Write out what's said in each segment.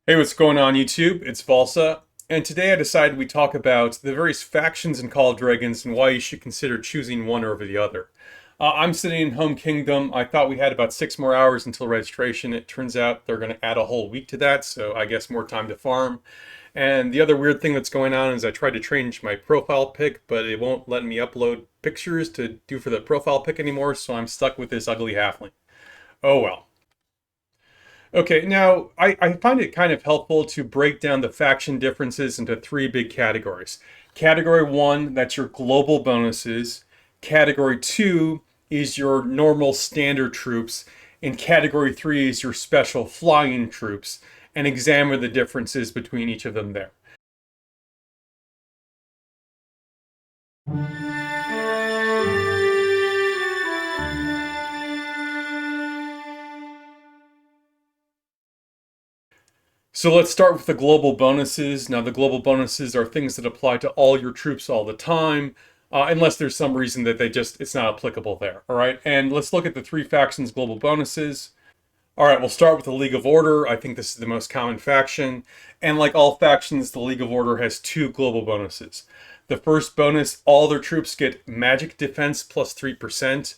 Hey, what's going on YouTube? It's Valsa, and today I decided we talk about the various factions in Call of Dragons and why you should consider choosing one over the other. I'm sitting in Home Kingdom. I thought we had about 6 more hours until registration. It turns out they're going to add a whole week to that, so I guess more time to farm. And the other weird thing that's going on is I tried to change my profile pic, but it won't let me upload pictures to do for the profile pic anymore, so I'm stuck with this ugly halfling. Oh well. Okay, now I find it kind of helpful to break down the faction differences into three big categories. Category one, that's your global bonuses. Category two is your normal standard troops. And category three is your special flying troops, and examine the differences between each of them there. So let's start with the global bonuses. Now, the global bonuses are things that apply to all your troops all the time, unless there's some reason that it's not applicable there. All right, and let's look at the three factions global bonuses. All right, we'll start with the League of Order. I think this is the most common faction. And like all factions, the League of Order has two global bonuses. The first bonus, all their troops get magic defense plus 3%.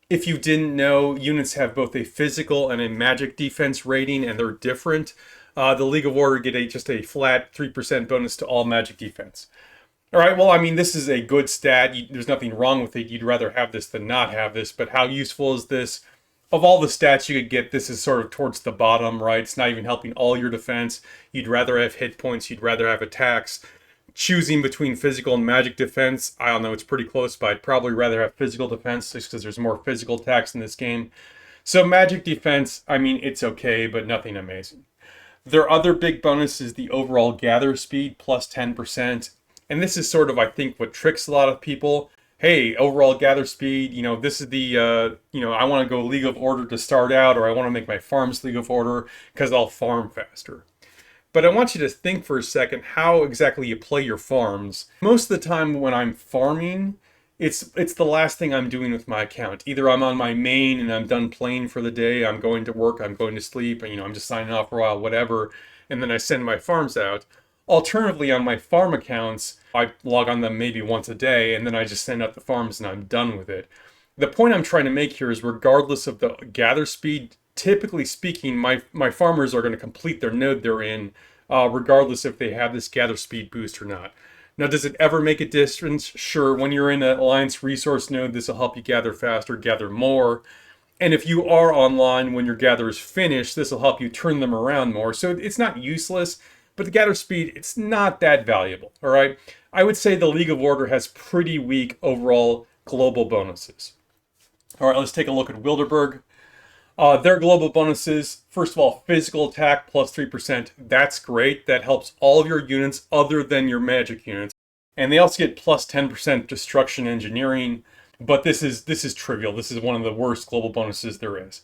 If you didn't know, units have both a physical and a magic defense rating, and they're different. The League of Order get just a flat 3% bonus to all magic defense. All right, well, I mean, this is a good stat. There's nothing wrong with it. You'd rather have this than not have this, but how useful is this? Of all the stats you could get, this is sort of towards the bottom, right? It's not even helping all your defense. You'd rather have hit points, you'd rather have attacks. Choosing between physical and magic defense, I don't know, it's pretty close, but I'd probably rather have physical defense just because there's more physical attacks in this game. So magic defense, I mean, it's okay, but nothing amazing. Their other big bonus is the overall gather speed plus 10%. And this is sort of, I think, what tricks a lot of people. Hey, overall gather speed, this is I want to go League of Order to start out, or I want to make my farms League of Order because I'll farm faster. But I want you to think for a second how exactly you play your farms. Most of the time when I'm farming, it's the last thing I'm doing with my account. Either I'm on my main and I'm done playing for the day, I'm going to work, I'm going to sleep, and I'm just signing off for a while, whatever, and then I send my farms out. Alternatively, on my farm accounts, I log on them maybe once a day, and then I just send out the farms and I'm done with it. The point I'm trying to make here is regardless of the gather speed, typically speaking, my farmers are going to complete their node they're in, regardless if they have this gather speed boost or not. Now, does it ever make a difference? Sure, when you're in an Alliance resource node, this will help you gather faster, gather more. And if you are online when your gather is finished, this will help you turn them around more. So it's not useless, but the gather speed, it's not that valuable, all right? I would say the League of Order has pretty weak overall global bonuses. All right, let's take a look at Wilderburg. Their global bonuses, first of all, physical attack plus 3%. That's great. That helps all of your units other than your magic units. And they also get plus 10% destruction engineering. But this is trivial. This is one of the worst global bonuses there is.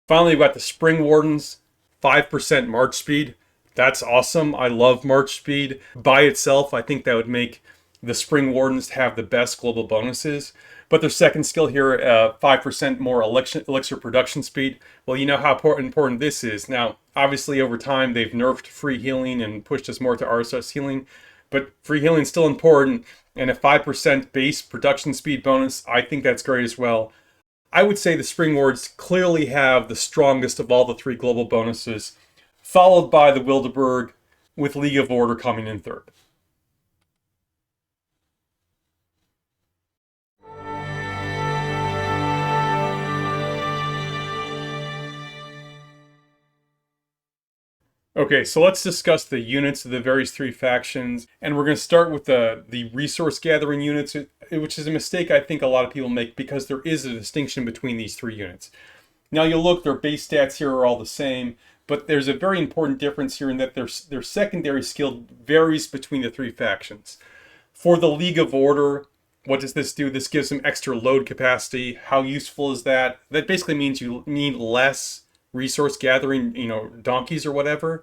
Finally, we've got the Spring Wardens, 5% march speed. That's awesome. I love march speed. By itself, I think that would make the Spring Wardens have the best global bonuses. But their second skill here, 5% more elixir production speed. Well, you know how important this is. Now, obviously, over time, they've nerfed free healing and pushed us more to RSS healing. But free healing is still important. And a 5% base production speed bonus, I think that's great as well. I would say the Spring Wards clearly have the strongest of all the three global bonuses, followed by the Wilderburg, with League of Order coming in third. Okay, so let's discuss the units of the various three factions, and we're going to start with the resource gathering units, which is a mistake I think a lot of people make because there is a distinction between these three units. Now you'll look, their base stats here are all the same, but there's a very important difference here in that their secondary skill varies between the three factions. For the League of Order, what does this do? This gives them extra load capacity. How useful is that? That basically means you need less resource gathering, donkeys or whatever.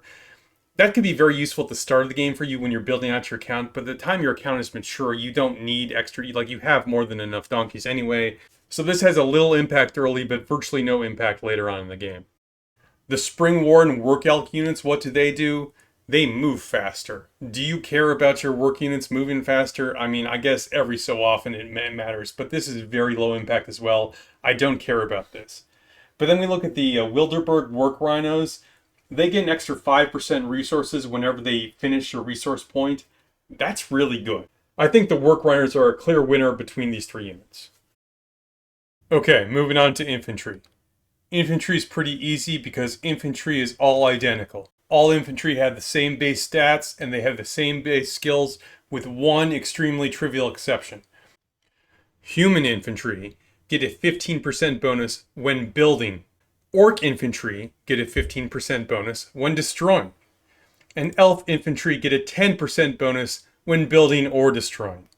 That could be very useful at the start of the game for you when you're building out your account, but the time your account is mature, you don't need extra, like you have more than enough donkeys anyway. So this has a little impact early, but virtually no impact later on in the game. The Spring Warden Work Elk units, what do? they move faster. Do you care about your work units moving faster? I mean, I guess every so often it matters, but this is very low impact as well. I don't care about this. But then we look at the Wilderberg work rhinos. They get an extra 5% resources whenever they finish a resource point. That's really good. I think the work rhinos are a clear winner between these three units. Okay, moving on to infantry. Infantry is pretty easy because infantry is all identical. All infantry have the same base stats and they have the same base skills with one extremely trivial exception. Human infantry get a 15% bonus when building. Orc infantry get a 15% bonus when destroying. And elf infantry get a 10% bonus when building or destroying.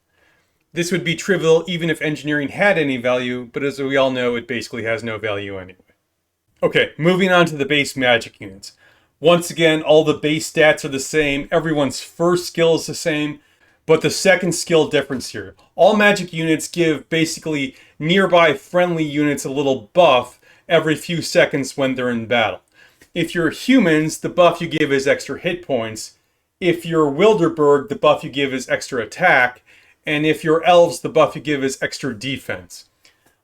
This would be trivial even if engineering had any value, but as we all know, it basically has no value anyway. Okay, moving on to the base magic units. Once again, all the base stats are the same, everyone's first skill is the same, but the second skill difference here. All magic units give basically nearby friendly units a little buff every few seconds when they're in battle. If you're humans, the buff you give is extra hit points. If you're Wilderberg, the buff you give is extra attack. And if you're elves, the buff you give is extra defense.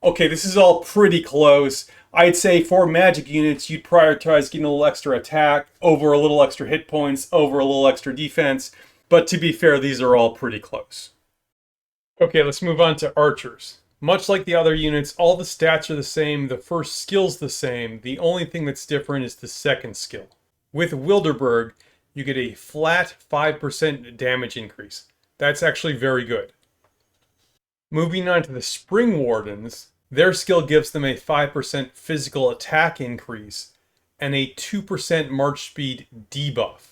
Okay, this is all pretty close. I'd say for magic units, you'd prioritize getting a little extra attack over a little extra hit points, over a little extra defense. But to be fair, these are all pretty close. Okay, let's move on to archers. Much like the other units, all the stats are the same, the first skill's the same. The only thing that's different is the second skill. With Wilderberg, you get a flat 5% damage increase. That's actually very good. Moving on to the Spring Wardens, their skill gives them a 5% physical attack increase and a 2% march speed debuff.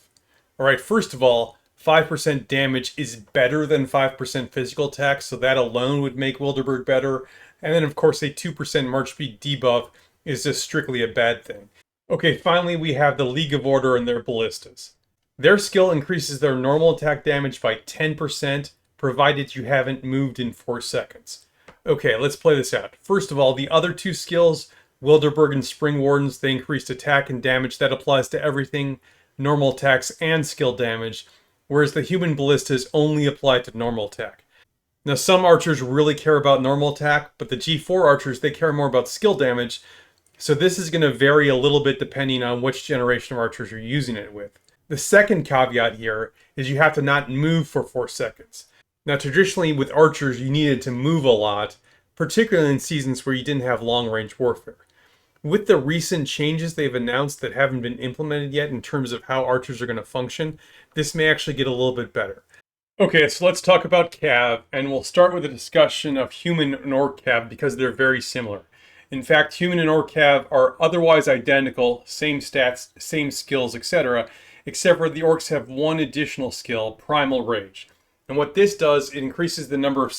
Alright, first of all, 5% damage is better than 5% physical attack, so that alone would make Wilderberg better. And then, of course, a 2% march speed debuff is just strictly a bad thing. Okay, finally, we have the League of Order and their ballistas. Their skill increases their normal attack damage by 10%, provided you haven't moved in 4 seconds. Okay, let's play this out. First of all, the other two skills, Wilderberg and Spring Wardens, they increased attack and damage. That applies to everything, normal attacks and skill damage, whereas the human ballistas only apply to normal attack. Now, some archers really care about normal attack, but the G4 archers, they care more about skill damage, so this is going to vary a little bit depending on which generation of archers you're using it with. The second caveat here is you have to not move for 4 seconds. Now, traditionally with archers, you needed to move a lot, particularly in seasons where you didn't have long-range warfare. With the recent changes they've announced that haven't been implemented yet in terms of how archers are going to function, this may actually get a little bit better. Okay, so let's talk about Cav, and we'll start with a discussion of human and orc Cav because they're very similar. In fact, human and orc Cav are otherwise identical, same stats, same skills, etc., except for the orcs have one additional skill, Primal Rage. And what this does, it increases the number of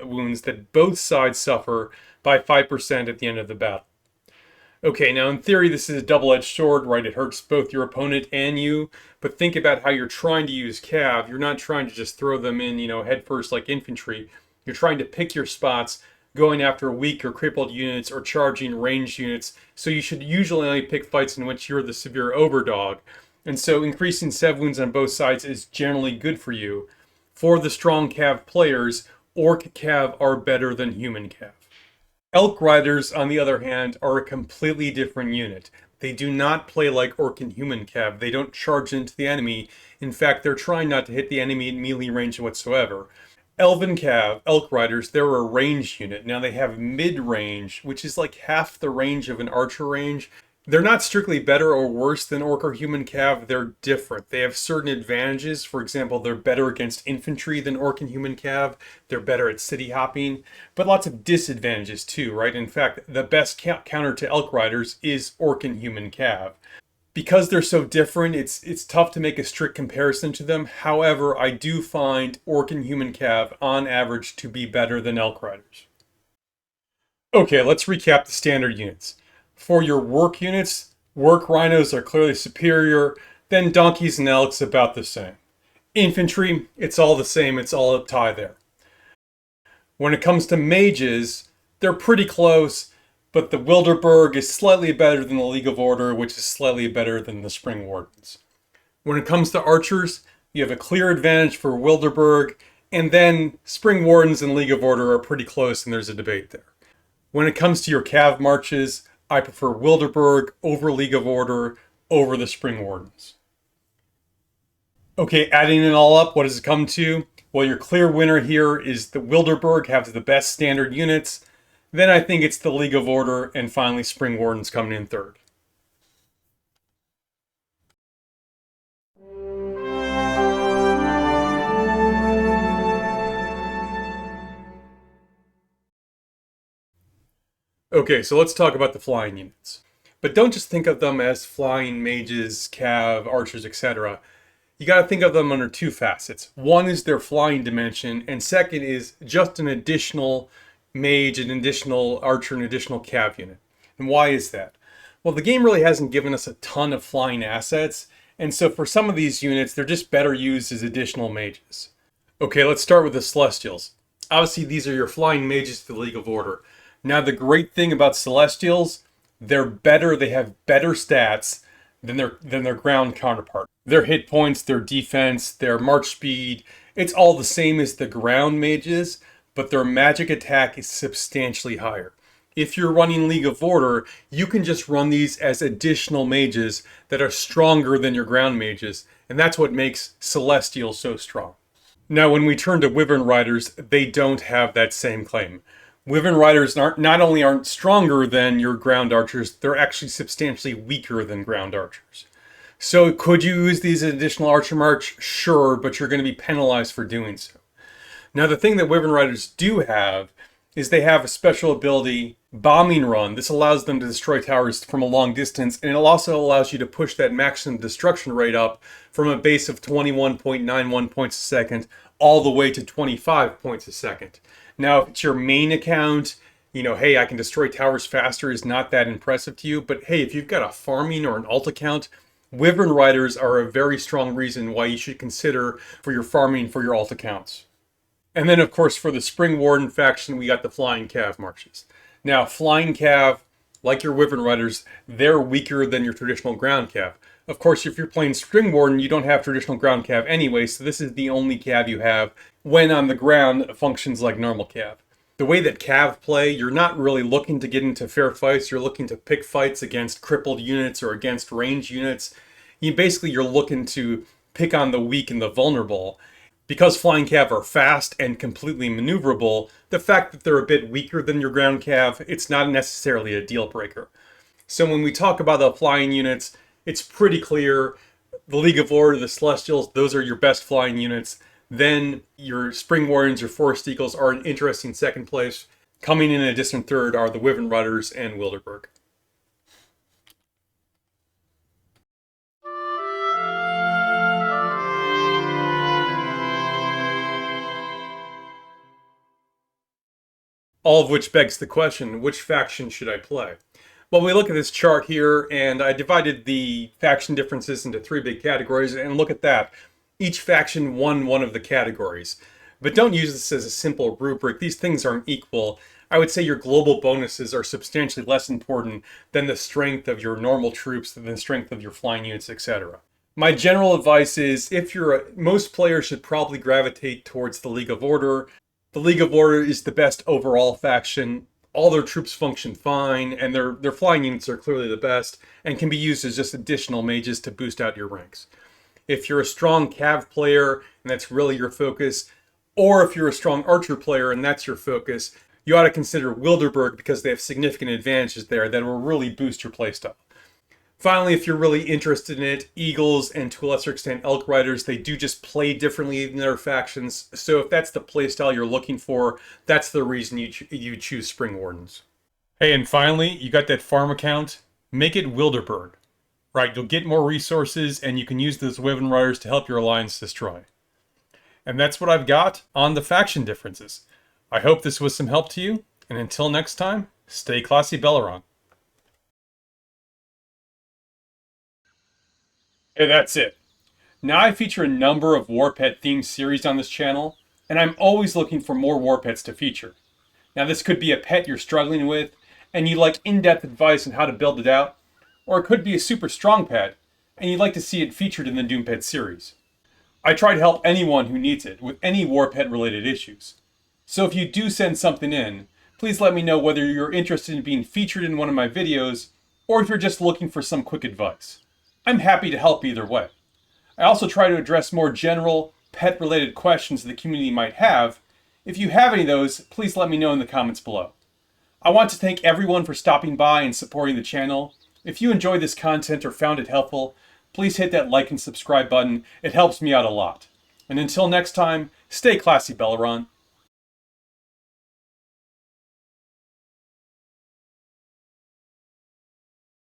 wounds that both sides suffer by 5% at the end of the battle. Okay, now in theory this is a double-edged sword, right? It hurts both your opponent and you, but think about how you're trying to use Cav. You're not trying to just throw them in, head first like infantry. You're trying to pick your spots, going after weak or crippled units or charging ranged units, so you should usually only pick fights in which you're the severe overdog. And so increasing sev wounds on both sides is generally good for you. For the strong Cav players, Orc Cav are better than human Cav. Elk Riders, on the other hand, are a completely different unit. They do not play like Orc and human Cav. They don't charge into the enemy. In fact, they're trying not to hit the enemy at melee range whatsoever. Elven Cav, Elk Riders, they're a ranged unit. Now they have mid-range, which is like half the range of an archer range. They're not strictly better or worse than Orc or human Cav, they're different. They have certain advantages. For example, they're better against infantry than Orc and human Cav. They're better at city hopping, but lots of disadvantages too, right? In fact, the best counter to Elk Riders is Orc and human Cav. Because they're so different, it's tough to make a strict comparison to them. However, I do find Orc and human Cav on average to be better than Elk Riders. Okay, let's recap the standard units. For your work units, work rhinos are clearly superior, then donkeys and elks about the same. Infantry, it's all the same, it's all a tie there. When it comes to mages, they're pretty close, but the Wilderberg is slightly better than the League of Order, which is slightly better than the Spring Wardens. When it comes to archers, you have a clear advantage for Wilderberg, and then Spring Wardens and League of Order are pretty close, and there's a debate there. When it comes to your cav marches, I prefer Wilderberg over League of Order over the Spring Wardens. Okay, adding it all up, what does it come to? Well, your clear winner here is the Wilderberg has the best standard units. Then I think it's the League of Order, and finally Spring Wardens coming in third. Okay, so let's talk about the flying units. But don't just think of them as flying mages, cav, archers, etc. You got to think of them under two facets. One is their flying dimension, and second is just an additional mage, an additional archer, an additional cav unit. And why is that? Well, the game really hasn't given us a ton of flying assets, and so for some of these units, they're just better used as additional mages. Okay, let's start with the Celestials. Obviously, these are your flying mages for the League of Order. Now, the great thing about Celestials, they're better, they have better stats than their ground counterpart. Their hit points, their defense, their march speed, it's all the same as the ground mages, but their magic attack is substantially higher. If you're running League of Order, you can just run these as additional mages that are stronger than your ground mages, and that's what makes Celestial so strong. Now, when we turn to Wyvern Riders, they don't have that same claim. Wyvern Riders not only aren't stronger than your ground archers, they're actually substantially weaker than ground archers. So could you use these as additional archer march? Sure, but you're going to be penalized for doing so. Now, the thing that Wyvern Riders do have is they have a special ability, Bombing Run. This allows them to destroy towers from a long distance, and it also allows you to push that maximum destruction rate up from a base of 21.91 points a second all the way to 25 points a second. Now, if it's your main account, hey, I can destroy towers faster is not that impressive to you. But hey, if you've got a farming or an alt account, Wyvern Riders are a very strong reason why you should consider for your farming for your alt accounts. And then, of course, for the Spring Warden faction, we got the Flying Cav marches. Now, Flying Cav, like your Wyvern Riders, they're weaker than your traditional ground cav. Of course, if you're playing Spring Warden, you don't have traditional ground cav anyway, so this is the only cav you have when on the ground functions like normal cav. The way that cav play, you're not really looking to get into fair fights, you're looking to pick fights against crippled units or against ranged units. You're looking to pick on the weak and the vulnerable. Because Flying Cav are fast and completely maneuverable, the fact that they're a bit weaker than your ground cav, it's not necessarily a deal breaker. So when we talk about the flying units, it's pretty clear. The League of Order, the Celestials, those are your best flying units. Then your Spring Warriors, your Forest Eagles are an interesting second place. Coming in a distant third are the Wyvern Riders and Wilderberg. All of which begs the question, which faction should I play? Well, we look at this chart here, and I divided the faction differences into three big categories, and look at that. Each faction won one of the categories. But don't use this as a simple rubric. These things aren't equal. I would say your global bonuses are substantially less important than the strength of your normal troops, than the strength of your flying units, etc. My general advice is, most players should probably gravitate towards the League of Order. The League of Order is the best overall faction. All their troops function fine, and their flying units are clearly the best, and can be used as just additional mages to boost out your ranks. If you're a strong cav player, and that's really your focus, or if you're a strong archer player, and that's your focus, you ought to consider Wilderberg because they have significant advantages there that will really boost your playstyle. Finally, if you're really interested in it, Eagles and to a lesser extent Elk Riders, they do just play differently than their factions. So if that's the playstyle you're looking for, that's the reason you choose Spring Wardens. Hey, and finally, you got that farm account? Make it Wilderberg. Right, you'll get more resources and you can use those Wyvern Riders to help your alliance destroy. And that's what I've got on the faction differences. I hope this was some help to you, and until next time, stay classy, Belleron. Hey, that's it. Now I feature a number of War Pet themed series on this channel, and I'm always looking for more War Pets to feature. Now this could be a pet you're struggling with, and you like in-depth advice on how to build it out, or it could be a super strong pet, and you'd like to see it featured in the Doompet series. I try to help anyone who needs it with any war pet related issues. So if you do send something in, please let me know whether you're interested in being featured in one of my videos, or if you're just looking for some quick advice. I'm happy to help either way. I also try to address more general, pet-related questions the community might have. If you have any of those, please let me know in the comments below. I want to thank everyone for stopping by and supporting the channel. If you enjoyed this content or found it helpful, please hit that like and subscribe button. It helps me out a lot. And until next time, stay classy, Belleron.